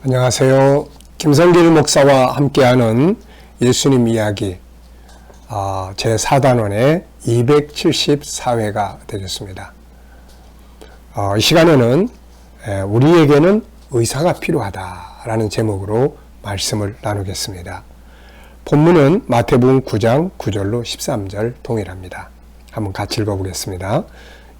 안녕하세요. 김성길 목사와 함께하는 예수님 이야기 제4단원의 274회가 되겠습니다. 이 시간에는 우리에게는 의사가 필요하다라는 제목으로 말씀을 나누겠습니다. 본문은 마태복음 9장 9절로 13절 동일합니다. 한번 같이 읽어보겠습니다.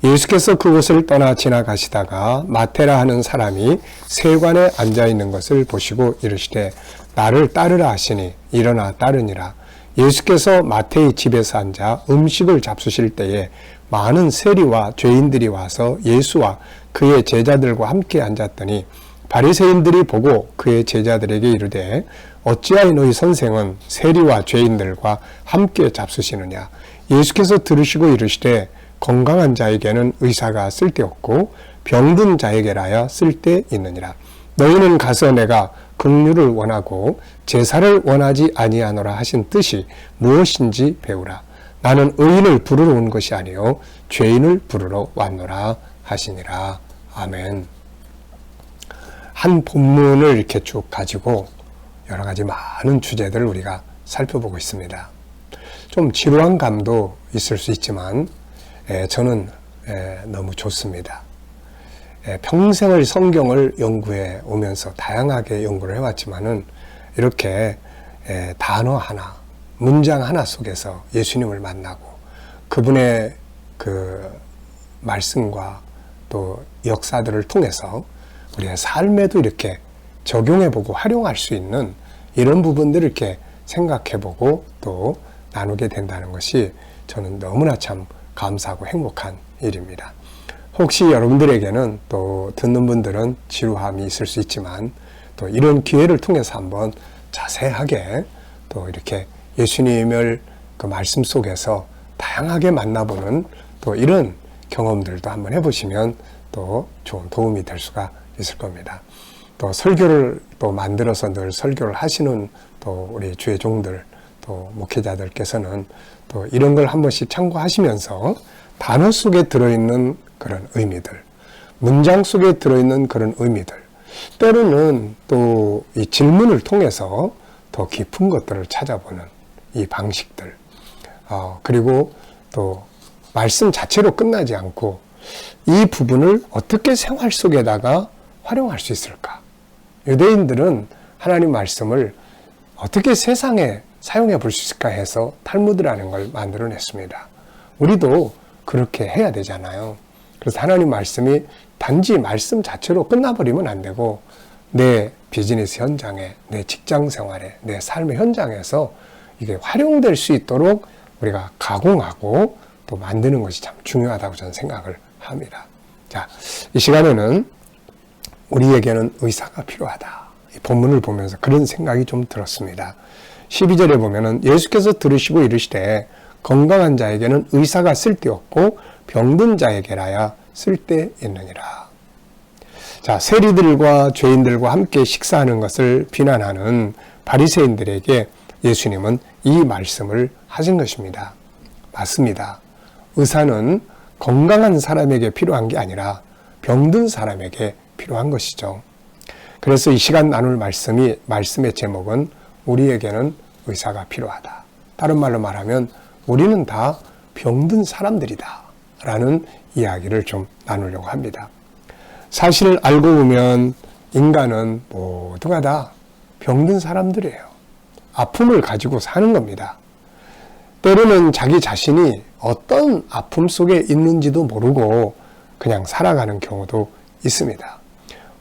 예수께서 그곳을 떠나 지나가시다가 마태라 하는 사람이 세관에 앉아있는 것을 보시고 이르시되 나를 따르라 하시니 일어나 따르니라. 예수께서 마태의 집에서 앉아 음식을 잡수실 때에 많은 세리와 죄인들이 와서 예수와 그의 제자들과 함께 앉았더니 바리새인들이 보고 그의 제자들에게 이르되 어찌하여 너희 선생은 세리와 죄인들과 함께 잡수시느냐. 예수께서 들으시고 이르시되 건강한 자에게는 의사가 쓸데없고 병든 자에게라야 쓸데있느니라. 너희는 가서 내가 긍휼을 원하고 제사를 원하지 아니하노라 하신 뜻이 무엇인지 배우라. 나는 의인을 부르러 온 것이 아니요 죄인을 부르러 왔노라 하시니라. 아멘. 한 본문을 이렇게 쭉 가지고 여러 가지 많은 주제들을 우리가 살펴보고 있습니다. 좀 지루한 감도 있을 수 있지만 저는 너무 좋습니다. 평생을 성경을 연구해 오면서 다양하게 연구를 해왔지만은 이렇게 단어 하나, 문장 하나 속에서 예수님을 만나고 그분의 그 말씀과 또 역사들을 통해서 우리의 삶에도 이렇게 적용해보고 활용할 수 있는 이런 부분들을 이렇게 생각해보고 또 나누게 된다는 것이 저는 너무나 참 감사하고 행복한 일입니다. 혹시 여러분들에게는 또 듣는 분들은 지루함이 있을 수 있지만 또 이런 기회를 통해서 한번 자세하게 또 이렇게 예수님을 그 말씀 속에서 다양하게 만나보는 또 이런 경험들도 한번 해보시면 또 좋은 도움이 될 수가 있을 겁니다. 또 설교를 또 만들어서 늘 설교를 하시는 또 우리 주의 종들 또 목회자들께서는 또 이런 걸 한 번씩 참고하시면서 단어 속에 들어있는 그런 의미들, 문장 속에 들어있는 그런 의미들, 때로는 또 이 질문을 통해서 더 깊은 것들을 찾아보는 이 방식들, 그리고 또 말씀 자체로 끝나지 않고 이 부분을 어떻게 생활 속에다가 활용할 수 있을까? 유대인들은 하나님 말씀을 어떻게 세상에 사용해 볼 수 있을까 해서 탈무드라는 걸 만들어냈습니다. 우리도 그렇게 해야 되잖아요. 그래서 하나님 말씀이 단지 말씀 자체로 끝나버리면 안 되고 내 비즈니스 현장에, 내 직장 생활에, 내 삶의 현장에서 이게 활용될 수 있도록 우리가 가공하고 또 만드는 것이 참 중요하다고 저는 생각을 합니다. 자, 이 시간에는 우리에게는 의사가 필요하다. 이 본문을 보면서 그런 생각이 좀 들었습니다. 12절에 보면은 예수께서 들으시고 이르시되 건강한 자에게는 의사가 쓸데없고 병든 자에게라야 쓸데있느니라. 자, 세리들과 죄인들과 함께 식사하는 것을 비난하는 바리새인들에게 예수님은 이 말씀을 하신 것입니다. 맞습니다. 의사는 건강한 사람에게 필요한 게 아니라 병든 사람에게 필요한 것이죠. 그래서 이 시간 나눌 말씀의 제목은 우리에게는 의사가 필요하다. 다른 말로 말하면 우리는 다 병든 사람들이다 라는 이야기를 좀 나누려고 합니다. 사실을 알고 보면 인간은 모두가 다 병든 사람들이에요. 아픔을 가지고 사는 겁니다. 때로는 자기 자신이 어떤 아픔 속에 있는지도 모르고 그냥 살아가는 경우도 있습니다.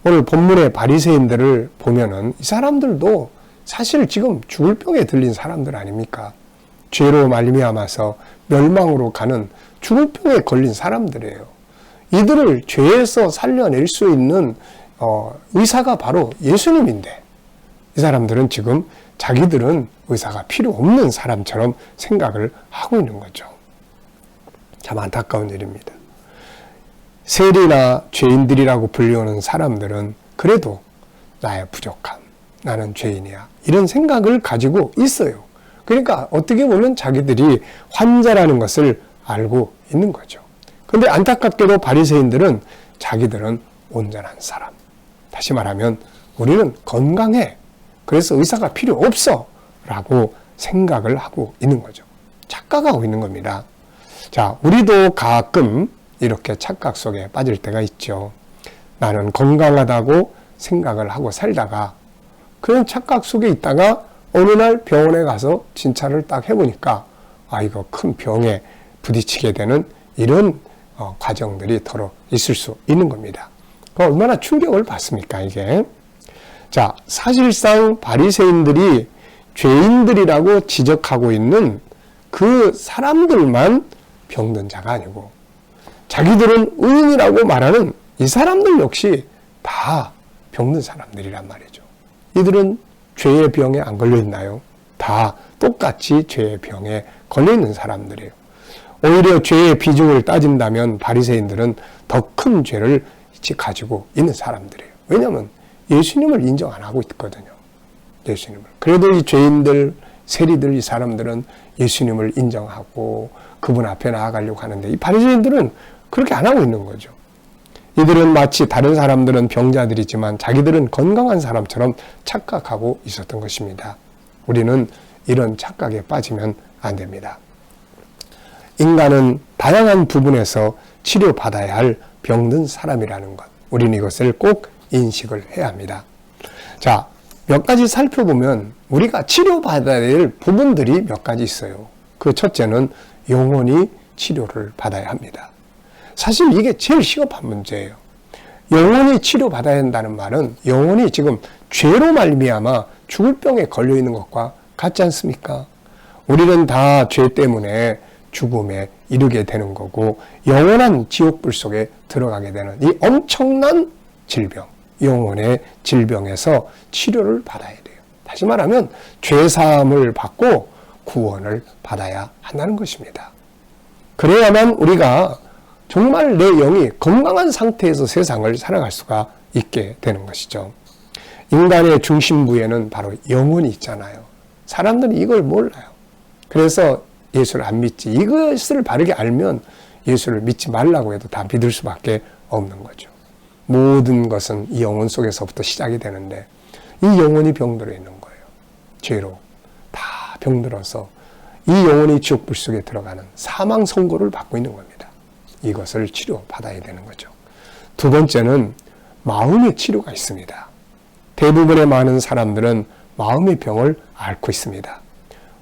오늘 본문의 바리새인들을 보면은 이 사람들도 사실 지금 죽을 병에 들린 사람들 아닙니까? 죄로 말미암아서 멸망으로 가는 죽을 병에 걸린 사람들이에요. 이들을 죄에서 살려낼 수 있는 의사가 바로 예수님인데 이 사람들은 지금 자기들은 의사가 필요 없는 사람처럼 생각을 하고 있는 거죠. 참 안타까운 일입니다. 세리나 죄인들이라고 불리우는 사람들은 그래도 나의 부족함, 나는 죄인이야 이런 생각을 가지고 있어요. 그러니까 어떻게 보면 자기들이 환자라는 것을 알고 있는 거죠. 그런데 안타깝게도 바리새인들은 자기들은 온전한 사람, 다시 말하면 우리는 건강해. 그래서 의사가 필요 없어. 라고 생각을 하고 있는 거죠. 착각하고 있는 겁니다. 자, 우리도 가끔 이렇게 착각 속에 빠질 때가 있죠. 나는 건강하다고 생각을 하고 살다가 그런 착각 속에 있다가 어느 날 병원에 가서 진찰을 딱 해보니까 이거 큰 병에 부딪히게 되는 이런 과정들이 더러 있을 수 있는 겁니다. 얼마나 충격을 받습니까, 이게? 자, 사실상 바리새인들이 죄인들이라고 지적하고 있는 그 사람들만 병든 자가 아니고 자기들은 의인이라고 말하는 이 사람들 역시 다 병든 사람들이란 말이죠. 이들은 죄의 병에 안 걸려 있나요? 다 똑같이 죄의 병에 걸려 있는 사람들이에요. 오히려 죄의 비중을 따진다면 바리새인들은 더 큰 죄를 가지고 있는 사람들이에요. 왜냐하면 예수님을 인정 안 하고 있거든요. 예수님을. 그래도 이 죄인들, 세리들, 이 사람들은 예수님을 인정하고 그분 앞에 나아가려고 하는데 이 바리새인들은 그렇게 안 하고 있는 거죠. 이들은 마치 다른 사람들은 병자들이지만 자기들은 건강한 사람처럼 착각하고 있었던 것입니다. 우리는 이런 착각에 빠지면 안 됩니다. 인간은 다양한 부분에서 치료받아야 할 병든 사람이라는 것. 우리는 이것을 꼭 인식을 해야 합니다. 자, 몇 가지 살펴보면 우리가 치료받아야 될 부분들이 몇 가지 있어요. 그 첫째는 영혼이 치료를 받아야 합니다. 사실 이게 제일 시급한 문제예요. 영혼이 치료받아야 한다는 말은 영혼이 지금 죄로 말미암아 죽을 병에 걸려 있는 것과 같지 않습니까? 우리는 다 죄 때문에 죽음에 이르게 되는 거고 영원한 지옥불 속에 들어가게 되는 이 엄청난 질병, 영혼의 질병에서 치료를 받아야 돼요. 다시 말하면 죄사함을 받고 구원을 받아야 한다는 것입니다. 그래야만 우리가 정말 내 영이 건강한 상태에서 세상을 살아갈 수가 있게 되는 것이죠. 인간의 중심부에는 바로 영혼이 있잖아요. 사람들은 이걸 몰라요. 그래서 예수를 안 믿지. 이것을 바르게 알면 예수를 믿지 말라고 해도 다 믿을 수밖에 없는 거죠. 모든 것은 이 영혼 속에서부터 시작이 되는데 이 영혼이 병들어 있는 거예요. 죄로 다 병들어서 이 영혼이 지옥불 속에 들어가는 사망 선고를 받고 있는 겁니다. 이것을 치료받아야 되는 거죠. 두 번째는 마음의 치료가 있습니다. 대부분의 많은 사람들은 마음의 병을 앓고 있습니다.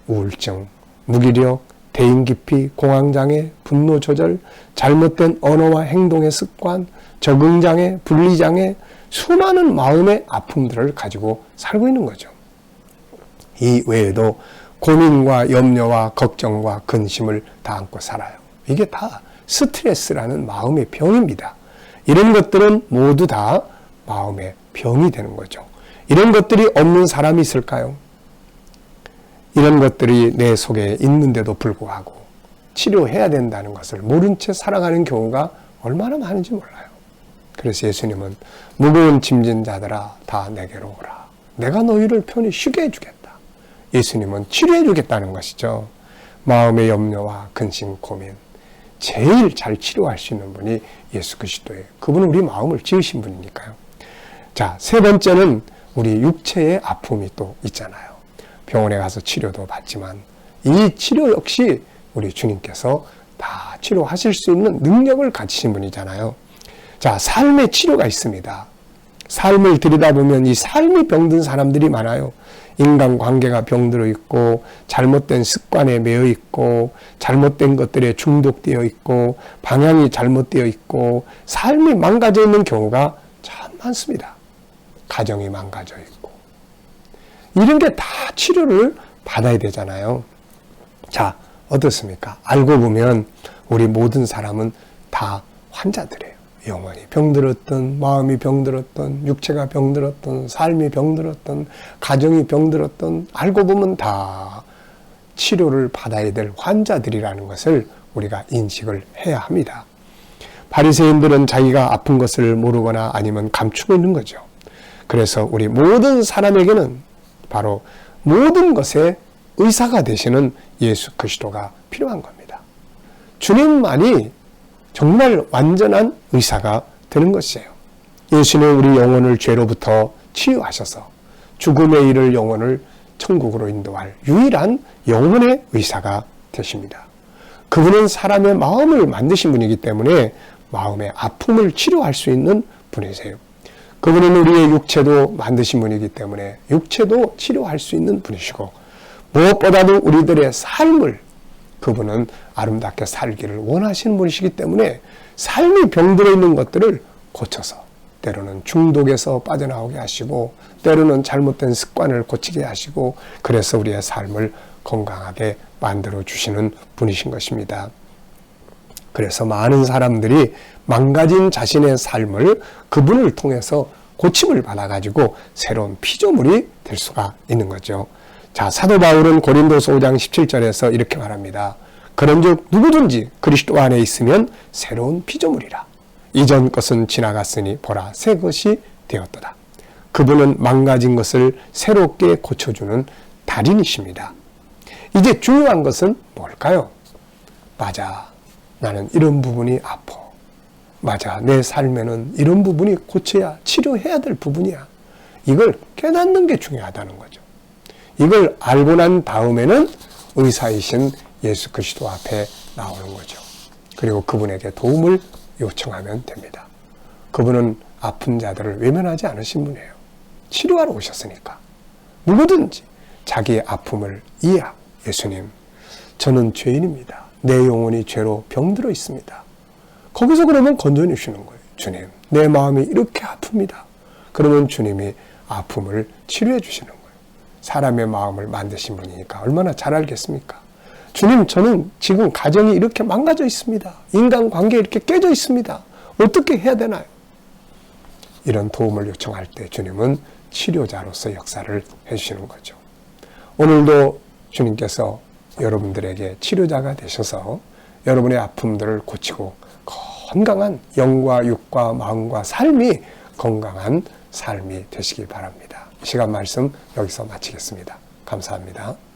우울증, 무기력, 대인기피, 공황장애, 분노조절, 잘못된 언어와 행동의 습관, 적응장애, 분리장애, 수많은 마음의 아픔들을 가지고 살고 있는 거죠. 이 외에도 고민과 염려와 걱정과 근심을 다 안고 살아요. 이게 다 스트레스라는 마음의 병입니다. 이런 것들은 모두 다 마음의 병이 되는 거죠. 이런 것들이 없는 사람이 있을까요? 이런 것들이 내 속에 있는데도 불구하고 치료해야 된다는 것을 모른 채 살아가는 경우가 얼마나 많은지 몰라요. 그래서 예수님은 무거운 짐진 자들아 다 내게로 오라. 내가 너희를 편히 쉬게 해주겠다. 예수님은 치료해 주겠다는 것이죠. 마음의 염려와 근심, 고민 제일 잘 치료할 수 있는 분이 예수 그리스도예요. 그분은 우리 마음을 지으신 분이니까요. 자, 세 번째는 우리 육체의 아픔이 또 있잖아요. 병원에 가서 치료도 받지만 이 치료 역시 우리 주님께서 다 치료하실 수 있는 능력을 가지신 분이잖아요. 자, 삶의 치료가 있습니다. 삶을 들여다보면 이 삶이 병든 사람들이 많아요. 인간관계가 병들어 있고 잘못된 습관에 매여 있고 잘못된 것들에 중독되어 있고 방향이 잘못되어 있고 삶이 망가져 있는 경우가 참 많습니다. 가정이 망가져 있고 이런 게 다 치료를 받아야 되잖아요. 자, 어떻습니까? 알고 보면 우리 모든 사람은 다 환자들이에요. 영혼이 병들었던, 마음이 병들었던, 육체가 병들었던, 삶이 병들었던, 가정이 병들었던, 알고 보면 다 치료를 받아야 될 환자들이라는 것을 우리가 인식을 해야 합니다. 바리새인들은 자기가 아픈 것을 모르거나 아니면 감추고 있는 거죠. 그래서 우리 모든 사람에게는 바로 모든 것의 의사가 되시는 예수 그리스도가 필요한 겁니다. 주님만이 정말 완전한 의사가 되는 것이에요. 예수는 우리 영혼을 죄로부터 치유하셔서 죽음에 이를 영혼을 천국으로 인도할 유일한 영혼의 의사가 되십니다. 그분은 사람의 마음을 만드신 분이기 때문에 마음의 아픔을 치료할 수 있는 분이세요. 그분은 우리의 육체도 만드신 분이기 때문에 육체도 치료할 수 있는 분이시고, 무엇보다도 우리들의 삶을 그분은 아름답게 살기를 원하시는 분이시기 때문에 삶이 병들어 있는 것들을 고쳐서 때로는 중독에서 빠져나오게 하시고, 때로는 잘못된 습관을 고치게 하시고, 그래서 우리의 삶을 건강하게 만들어 주시는 분이신 것입니다. 그래서 많은 사람들이 망가진 자신의 삶을 그분을 통해서 고침을 받아가지고 새로운 피조물이 될 수가 있는 거죠. 자, 사도 바울은 고린도서 5장 17절에서 이렇게 말합니다. 그런즉 누구든지 그리스도 안에 있으면 새로운 피조물이라. 이전 것은 지나갔으니 보라 새 것이 되었도다. 그분은 망가진 것을 새롭게 고쳐주는 달인이십니다. 이제 중요한 것은 뭘까요? 맞아, 나는 이런 부분이 아파. 맞아, 내 삶에는 이런 부분이 고쳐야, 치료해야 될 부분이야. 이걸 깨닫는 게 중요하다는 거죠. 이걸 알고 난 다음에는 의사이신 예수 그리스도 앞에 나오는 거죠. 그리고 그분에게 도움을 요청하면 됩니다. 그분은 아픈 자들을 외면하지 않으신 분이에요. 치료하러 오셨으니까. 누구든지 자기의 아픔을 이해하고, 예수님, 저는 죄인입니다. 내 영혼이 죄로 병들어 있습니다. 거기서 그러면 건져내 주시는 거예요. 주님, 내 마음이 이렇게 아픕니다. 그러면 주님이 아픔을 치료해 주시는 거예요. 사람의 마음을 만드신 분이니까 얼마나 잘 알겠습니까? 주님, 저는 지금 가정이 이렇게 망가져 있습니다. 인간관계 이렇게 깨져 있습니다. 어떻게 해야 되나요? 이런 도움을 요청할 때 주님은 치료자로서 역사를 해주시는 거죠. 오늘도 주님께서 여러분들에게 치료자가 되셔서 여러분의 아픔들을 고치고 건강한 영과 육과 마음과 삶이 건강한 삶이 되시길 바랍니다. 이 시간 말씀 여기서 마치겠습니다. 감사합니다.